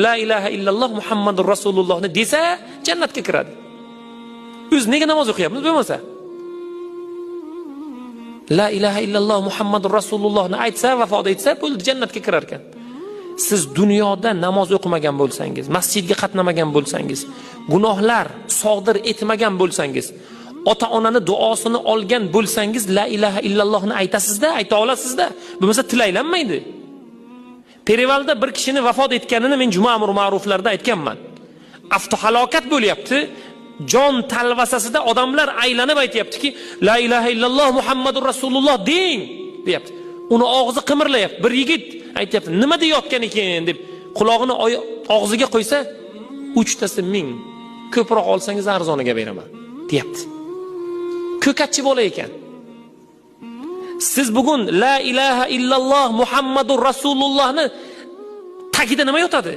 La ilaha illalloh Muhammadur Rasulullohni desa jannatga kiradi. Biz nega namoz o'qiyapmiz bo'lmasa? La ilaha illalloh Muhammadur Rasulullohni aytsa, vafot etsa, bo'ldi, jannatga kirar ekan. Siz dunyoda namoz o'qimagan bo'lsangiz, masjidga qatnamagan bo'lsangiz, gunohlar sodir etmagan bo'lsangiz, ota-onani duosini olgan bo'lsangiz, la ilaha illallohni aytasizda, ayta olasizda. Bo'lmasa tilaylanmaydi. Perivalda bir kishini vafot etganini men juma amr ma'ruflarda aytganman. Avtohalokat bo'lyapti. Jon talvasasida odamlar aylanib aytayaptiki, la ilaha illalloh Muhammadur Rasululloh deng, deyapti. Uni og'zi qimirlayapti. Bir yigit aytayapti, nima deyotgan ekan deb quloqini og'ziga qo'ysa, 3 tasi 1000. Ko'proq olsangiz arzoniga beraman, deyapti. Ko'katchi bola ekan. Siz bugun la ilaha illalloh Muhammadur Rasulullohni tagida nima yotadi?